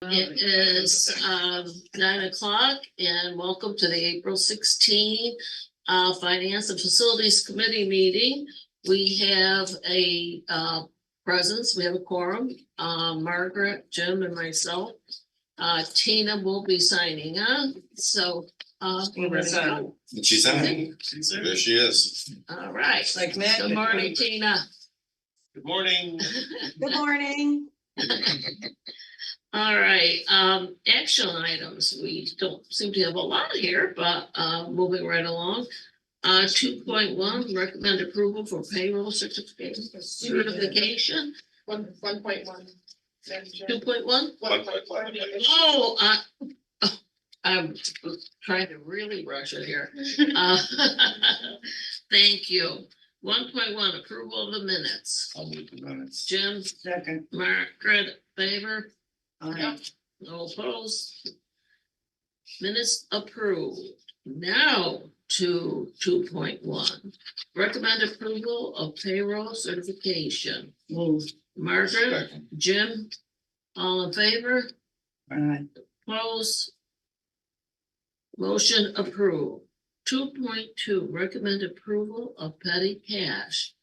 It is 9 o'clock and welcome to the April 16 Finance and Facilities Committee meeting. We have a presence, we have a quorum, Margaret, Jim and myself. Tina will be signing on, so we're ready to go. She's on. There she is. All right. Like Matt. Good morning, Tina. Good morning. Good morning. All right, action items. We don't seem to have a lot here, but moving right along. 2.1, recommend approval for payroll certification. 1.1. 2.1? Oh, I'm trying to really rush it here. Thank you. 1.1, approval of the minutes. I'll move the minutes. Jim, Second. Margaret, favor? Aye. No opposed. Minutes approved. Now to 2.1. Recommend approval of payroll certification. Move. Margaret, Second. Jim, all in favor? Aye. Opposed. Motion approved. 2.2. Recommend approval of petty cash.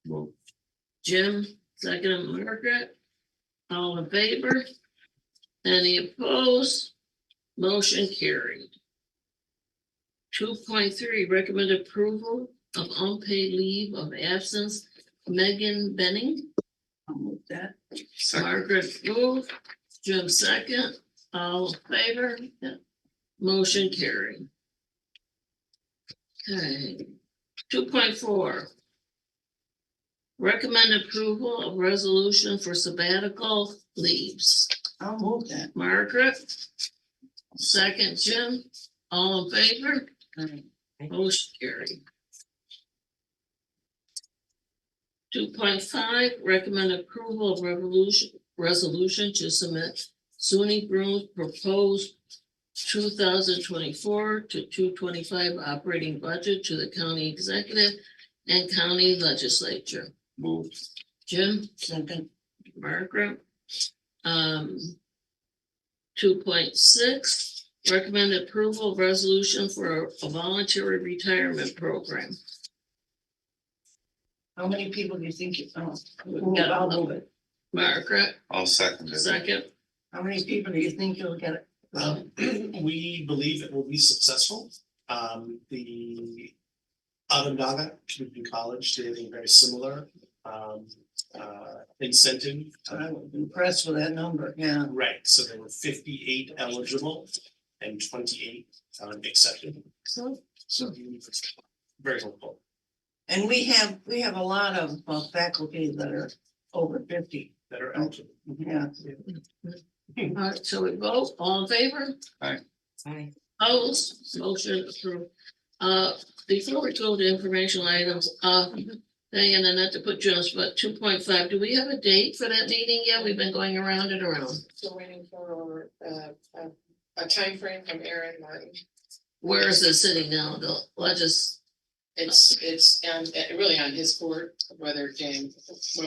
Move. Jim, second, and Margaret. All in favor? Any opposed? Motion carried. 2.3, recommend approval of unpaid leave of absence. Megan Benning, I'll move that. Second. Margaret move, Jim second, all in favor? Motion carried. Okay. 2.4. Recommend approval of resolution for sabbatical leaves. I'll move that. Margaret, second, Jim, all in favor? Aye. Motion carried. 2.5, recommend approval of resolution to submit SUNY Broome proposed 2024 to 225 operating budget to the county executive and county legislature. Move. Jim, Second. Margaret. 2.6, recommend approval of resolution for a voluntary retirement program. How many people do you think you, Yeah, I'll move it. Margaret, I'll second it. second. How many people do you think you'll get it? We believe it will be successful. The Onondaga Community College did a very similar incentive. I was impressed with that number, yeah. Right, so there were 58 eligible and 28 accepted. So very hopeful. And we have a lot of faculty that are over 50. That are eligible. Yeah. All right, so we vote, all in favor? Aye. Opposed, motion approved. Before we go to informational items, Diana, not to put you on the spot, 2.5, do we have a date for that meeting yet? We've been going around and around. Still waiting for a time frame from Aaron Martin. Where is it sitting now? It's really on his court, whether when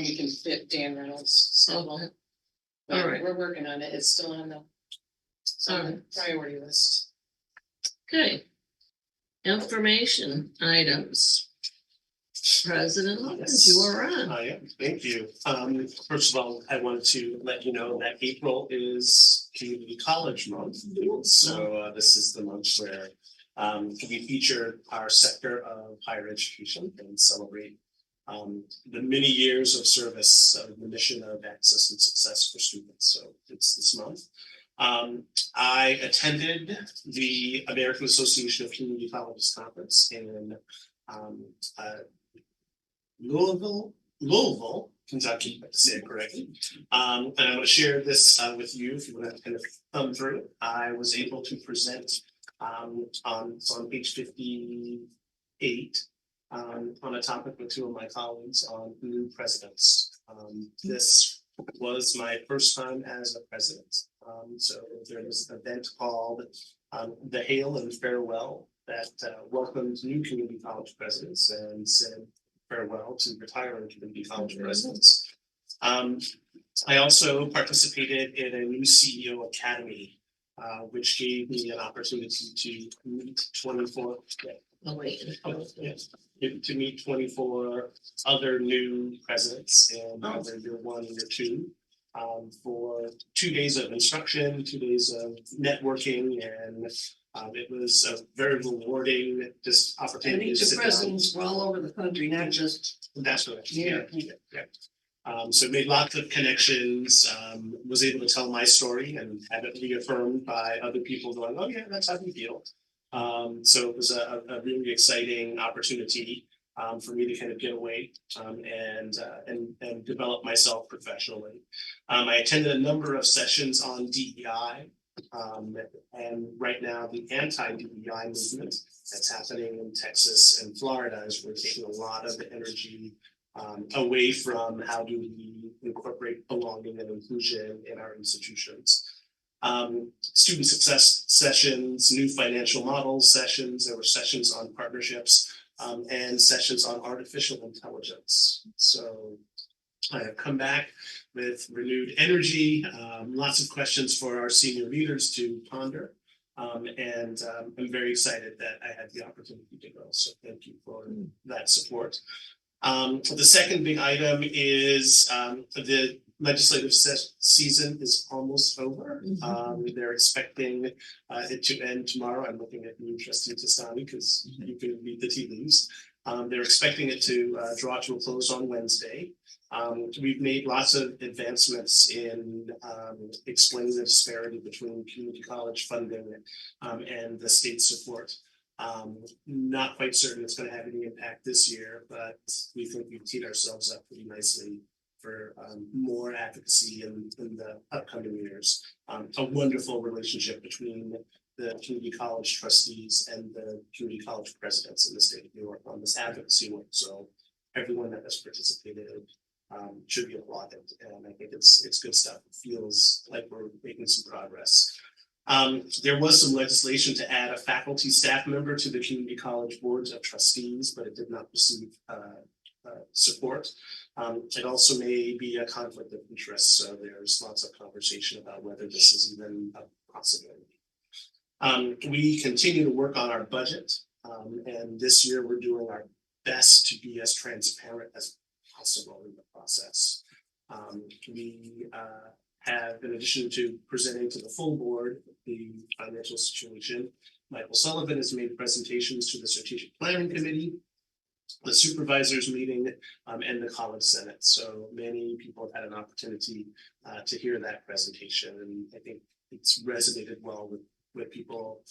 we can fit Dan Reynolds. Okay. But All right. we're working on it. It's still on the All right. priority list. Okay. Information items. President Hawkins, you are on. Yeah, thank you. First of all, I wanted to let you know that April is Community College Month. So this is the month where we feature our sector of higher education and celebrate the many years of service of the mission of access and success for students. So it's this month. I attended the American Association of Community Colleges Conference in Louisville, Kentucky, to say it correctly. And I'm going to share this with you if you want to kind of thumb through it. I was able to present on page 58 on a topic with two of my colleagues on new presidents. This was my first time as a president. So there was an event called the Hail and Farewell that welcomed new community college presidents and said farewell to retiring community college presidents. I also participated in a new CEO Academy, which gave me an opportunity to meet 24. Oh, wait. Yes, to meet 24 other new presidents in Oh. either year one or year two. For 2 days of instruction, 2 days of networking, and it was a very rewarding just And opportunity to each of sit down. presidents were all over the country, not just That's right. here. So made lots of connections, was able to tell my story and have it reaffirmed by other people going, oh yeah, that's how you feel. So it was a really exciting opportunity for me to kind of get away and develop myself professionally. I attended a number of sessions on DEI. And right now, the anti-DEI movement that's happening in Texas and Florida is we're taking a lot of the energy away from how do we incorporate belonging and inclusion in our institutions. Student success sessions, new financial models sessions, there were sessions on partnerships and sessions on artificial intelligence. So I have come back with renewed energy, lots of questions for our senior leaders to ponder. And I'm very excited that I had the opportunity to go. So thank you for that support. The second big item is the legislative season is almost over. They're expecting it to end tomorrow. I'm looking at you, Trustee Tastani, because you can read the tea leaves. They're expecting it to draw to a close on Wednesday. We've made lots of advancements in explaining the disparity between community college funding and the state support. Not quite certain it's going to have any impact this year, but we think we've teed ourselves up pretty nicely for more advocacy in the upcoming years. A wonderful relationship between the community college trustees and the community college presidents in the state of New York on this advocacy work. So everyone that has participated should be applauded, and I think it's good stuff. It feels like we're making some progress. There was some legislation to add a faculty staff member to the community college boards of trustees, but it did not receive support. It also may be a conflict of interest, so there's lots of conversation about whether this is even a possibility. We continue to work on our budget, and this year we're doing our best to be as transparent as possible in the process. We have, in addition to presenting to the full board the financial situation, Michael Sullivan has made presentations to the strategic planning committee, the supervisors meeting, and the college senate. So many people have had an opportunity to hear that presentation, and I think it's resonated well with people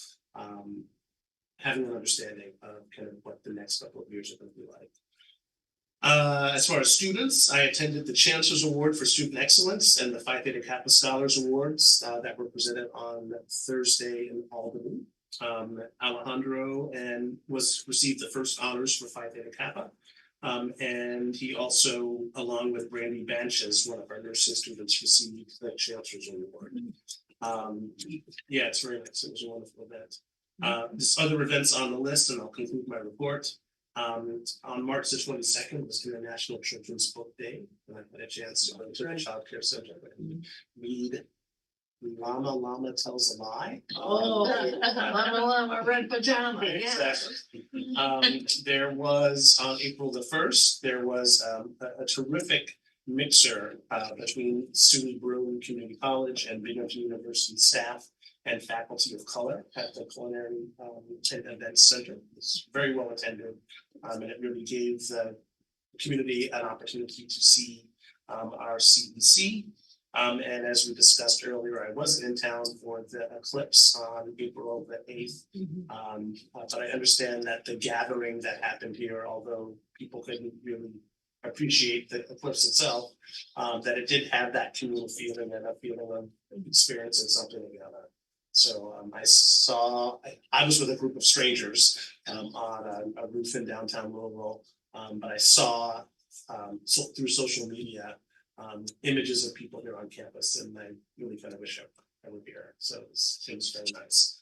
having an understanding of kind of what the next couple of years are going to be like. As far as students, I attended the Chancellor's Award for Student Excellence and the Phi Theta Kappa Scholars Awards that were presented on Thursday in Albany. Alejandro received the first honors for Phi Theta Kappa. And he also, along with Brandy Banches, one of our nursing students, received the Chancellor's Award. Yeah, it's very nice. It was a wonderful event. There's other events on the list, and I'll conclude my report. On March the 22nd was International Children's Book Day, and I had a chance to go to the child care center and read Llama Tells a Lie. Oh, llama, red pajama, yeah. Exactly. There was on April the 1st, there was a terrific mixer between SUNY Broome Community College and Binghamton University staff and faculty of color at the Culinary and Events Center. It's very well attended, and it really gave the community an opportunity to see our CEC. And as we discussed earlier, I wasn't in town for the eclipse on April the 8th. But I understand that the gathering that happened here, although people couldn't really appreciate the eclipse itself, that it did have that communal feeling and a feeling of experiencing something together. So I was with a group of strangers on a roof in downtown Louisville, but I saw through social media images of people here on campus, and I really kind of wish I would be here. So it was very nice.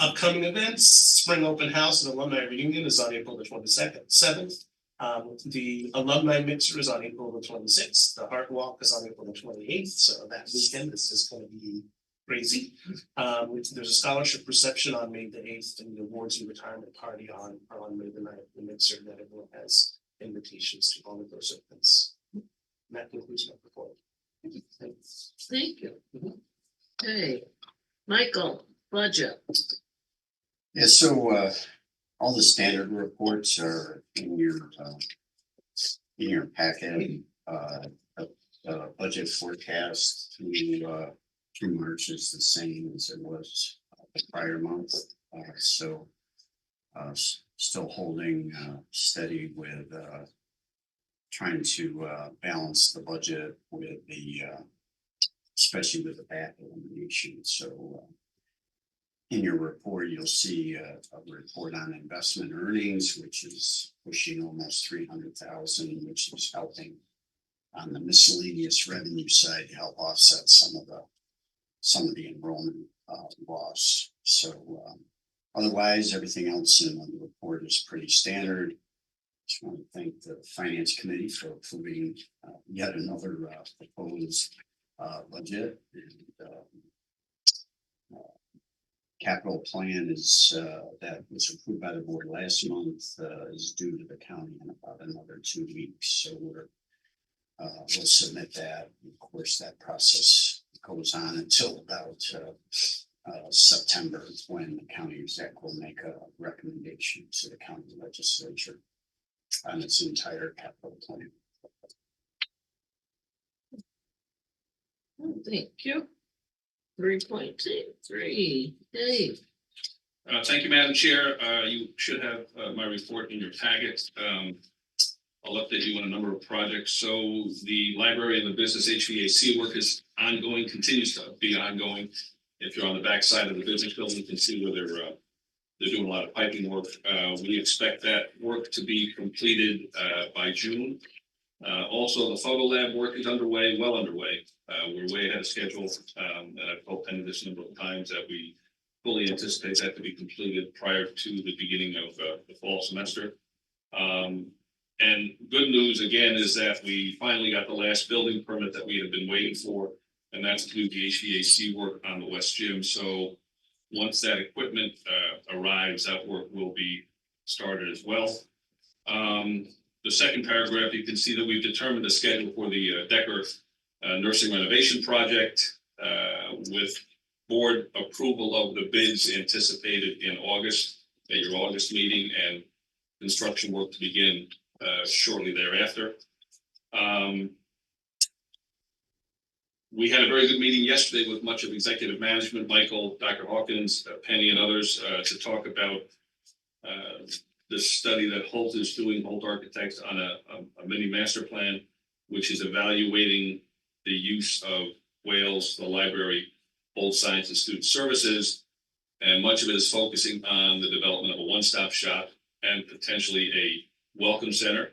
Upcoming events: Spring Open House and Alumni Reunion is on April the 22nd, 7th. The alumni mixer is on April the 26th. The Heart Walk is on April the 28th. So that weekend is just going to be crazy. There's a scholarship reception on May the 8th and the awards and retirement party on May the 9th. The mixer that everyone has invitations to all of those events. And that concludes my report. Thanks. Thank you. Mhm. Okay, Michael, budget. Yeah, so all the standard reports are in your packet. Budget forecast through March is the same as it was the prior month. So still holding steady with trying to balance the budget with the especially with the back elimination. So in your report, you'll see a report on investment earnings, which is pushing almost 300,000, which is helping on the miscellaneous revenue side to help offset some of the enrollment loss. So otherwise, everything else in the report is pretty standard. Just want to thank the Finance Committee for approving yet another proposed budget. And capital plan is that was approved by the board last month is due to the county in about another 2 weeks. So we'll submit that. Of course, that process goes on until about September, when the county exec will make a recommendation to the county legislature on its entire capital plan. Thank you. 3.3, Dave. Thank you, Madam Chair. You should have my report in your packet. I'll update you on a number of projects. So the library and the business HVAC work is ongoing, continues to be ongoing. If you're on the back side of the business building, you can see where they're doing a lot of piping work. We expect that work to be completed by June. Also, the photo lab work is underway, well underway. We're way ahead of schedule, and I've told Penny this a number of times that we fully anticipate that to be completed prior to the beginning of the fall semester. And good news again is that we finally got the last building permit that we have been waiting for, and that's to do the HVAC work on the West Gym. So once that equipment arrives, that work will be started as well. The second paragraph, you can see that we've determined the schedule for the Decker nursing renovation project with board approval of the bids anticipated in August at your August meeting, and construction work to begin shortly thereafter. We had a very good meeting yesterday with much of executive management, Michael, Dr. Hawkins, Penny, and others to talk about the study that Holt is doing, Holt Architects, on a mini master plan, which is evaluating the use of Wales, the library, both science and student services. And much of it is focusing on the development of a one-stop shop and potentially a welcome center.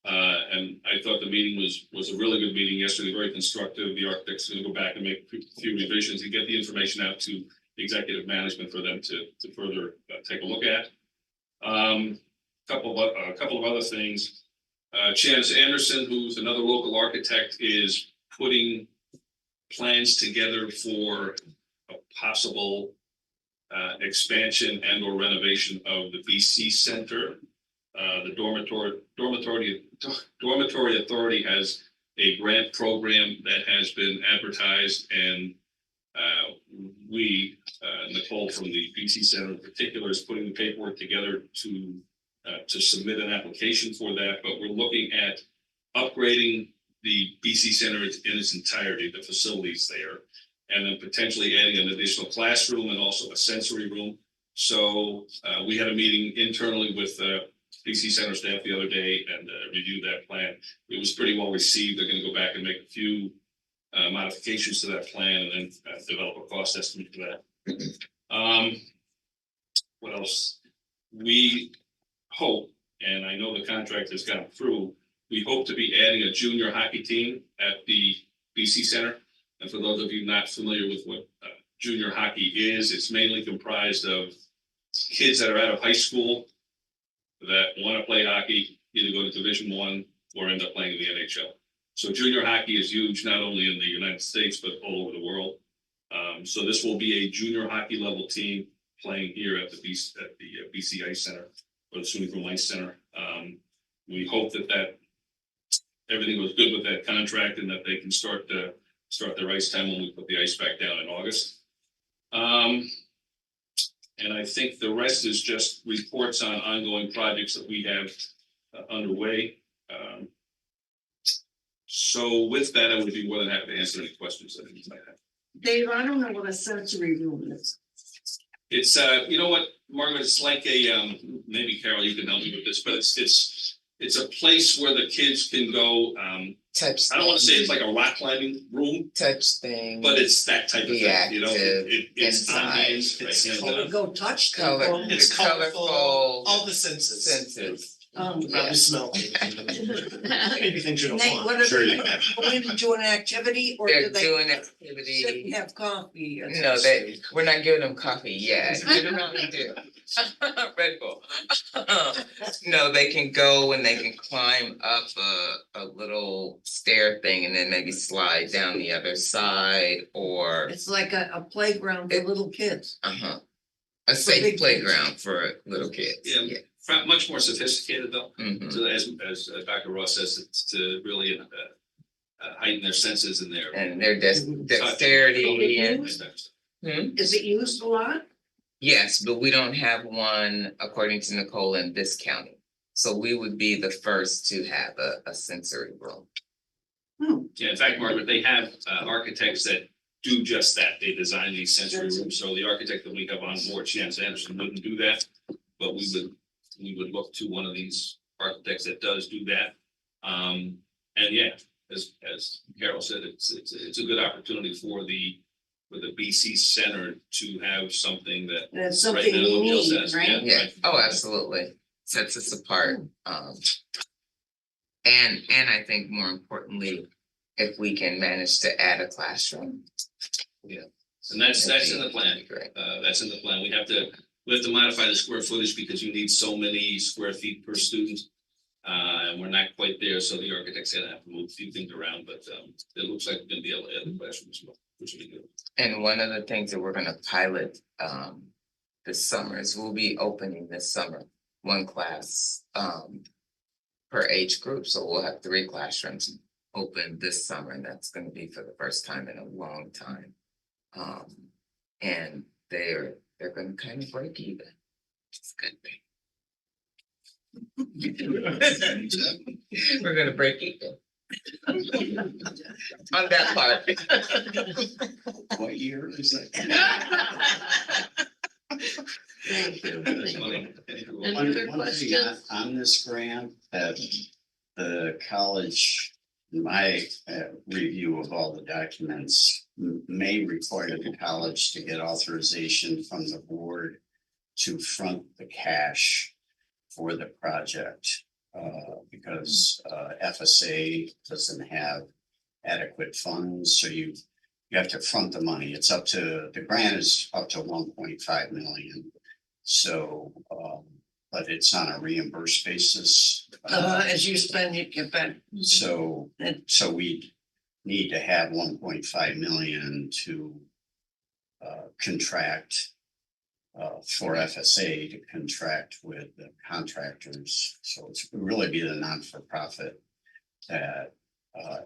And I thought the meeting was a really good meeting yesterday, very constructive. The architect's going to go back and make a few revisions and get the information out to executive management for them to further take a look at. A couple of other things. Chance Anderson, who's another local architect, is putting plans together for a possible expansion and or renovation of the BC Center. The dormitory authority has a grant program that has been advertised, and Nicole from the BC Center in particular is putting the paperwork together to submit an application for that. But we're looking at upgrading the BC Center in its entirety, the facilities there, and then potentially adding an additional classroom and also a sensory room. So we had a meeting internally with BC Center staff the other day and reviewed that plan. It was pretty well received. They're going to go back and make a few modifications to that plan and then develop a cost estimate for that. What else? We hope, and I know the contract has gone through, we hope to be adding a junior hockey team at the BC Center. And for those of you not familiar with what junior hockey is, it's mainly comprised of kids that are out of high school that want to play hockey either go to Division I or end up playing in the NHL. So junior hockey is huge, not only in the United States, but all over the world. So this will be a junior hockey level team playing here at the BC Ice Center, or the SUNY Broome Ice Center. We hope that everything goes good with that contract and that they can start their ice time when we put the ice back down in August. And I think the rest is just reports on ongoing projects that we have underway. So with that, I would be more than happy to answer any questions that you might have. Dave, I don't know what a sensory room is. It's you know what, Margaret, it's like a maybe Carol, you can help me with this, but it's a place where the kids can go. Touch. I don't want to say it's like a rock climbing room, Touch thing. but it's that type of Be thing, you know. active It's inside. ambience, It's right, and, color. Go touch them. Color. It's colorful, Colorful. all the senses. Senses. Probably Yeah. smell. Maybe things you don't Nate, want. what are Sure they, you can. go in and do an activity or do They're they doing sit and activity. have coffee? No, we're not giving them coffee yet. Get them out and do. Red Bull. No, they can go and they can climb up a little stair thing and then maybe slide down the other side or It's like a playground for little kids. a big safe kids. playground for little kids. Yeah. Much more sophisticated though. Mhm. So as Dr. Ross says, it's to really heighten their senses and their And their dexterity and. Hmm? Is it used a lot? Yes, but we don't have one, according to Nicole, in this county. So we would be the first to have a sensory room. Yeah, in fact, Margaret, they have architects that do just that. They design these sensory rooms. So the architect that we have on board, Chance Anderson, wouldn't do that. But we would look to one of these architects that does do that. And yeah, as Carol said, it's a good opportunity for the BC Center to have something that That's right something now we nobody else need, has. right? Yeah, right. oh, absolutely. Sets us apart. And I think more importantly, if we can manage to add a classroom. Yeah, and that's in the plan. Great. That's in the plan. We have to modify the square footage because you need so many square feet per student. And we're not quite there, so the architect's gonna have to move a few things around, but it looks like we're gonna be able to add the classroom as well, which will be good. And one of the things that we're gonna pilot this summer is we'll be opening this summer, one class per age group. So we'll have 3 classrooms open this summer, and that's gonna be for the first time in a long time. And they're gonna kind of break even. It's a good thing. We're gonna break even. On that part. What year is that? Thank you. Any One other thing questions? on this grant, that the college, my review of all the documents may require the college to get authorization from the board to front the cash for the project, because FSA doesn't have adequate funds, so you have to front the money. It's up to, the grant is up to 1.5 million. So, but it's on a reimbursed basis. As you spend, you get back. So we need to have 1.5 million to contract for FSA to contract with the contractors. So it's really be the non-for-profit that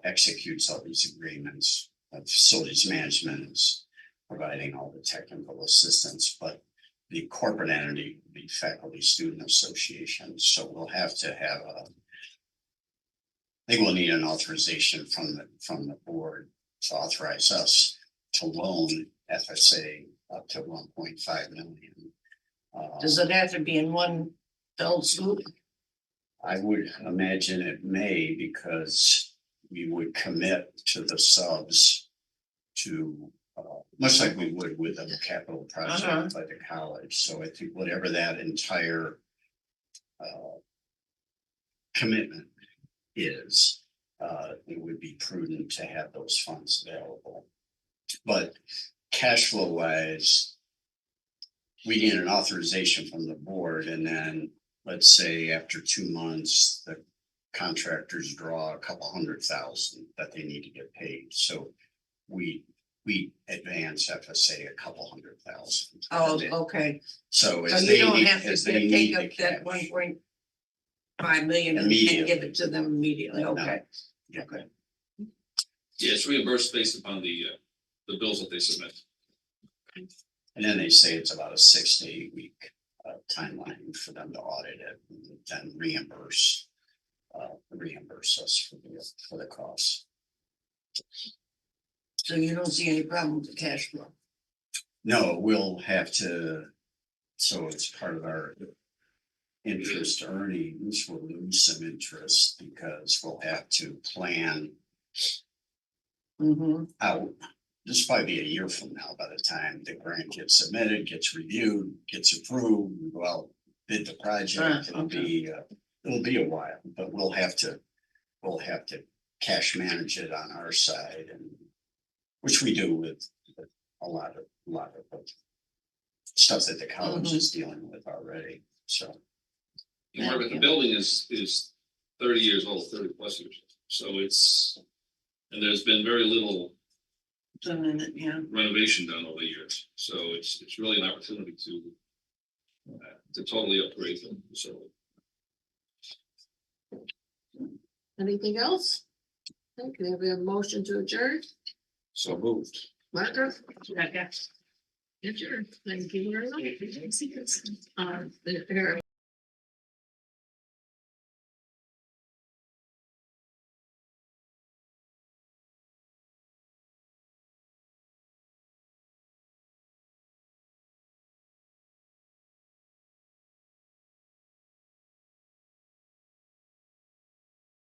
executes all these agreements. Facilities management is providing all the technical assistance, but the corporate entity would be Faculty Student Association. So we'll have to have I think we'll need an authorization from the board to authorize us to loan FSA up to 1.5 million. Does it have to be in one fell swoop? I would imagine it may, because we would commit to the subs to much like we would with a capital project by the college. So I think whatever that entire commitment is, it would be prudent to have those funds available. But cash flow wise, we need an authorization from the board, and then let's say after 2 months, the contractors draw a couple $100,000 that they need to get paid, so we advance FSA a couple $100,000. Oh, okay, So so as you they don't need, have to as they take need up the that cash. 1.5 million and Immediately. give it to them immediately, No. okay. Okay. Yeah, it's reimbursed based upon the bills that they submit. And then they say it's about a 6 to 8 week timeline for them to audit it and then reimburse us for the costs. So you don't see any problem with the cash flow? No, we'll have to, so it's part of our interest earnings, we'll lose some interest because we'll have to plan Mm-hmm. out. This will probably be a year from now by the time the grant gets submitted, gets reviewed, gets approved, we go out, bid the project. It'll be a while, but we'll have to cash manage it on our side, and which we do with a lot of stuff that the college is dealing with already, so. Margaret, the building is 30 years old, 30 plus years, so it's, and there's been very little Yeah. renovation done over the years, so it's really an opportunity to totally upgrade them, so. Anything else? Okay, we have a motion to adjourn. So moved. Margaret? Adjourn. Thank you very much. There.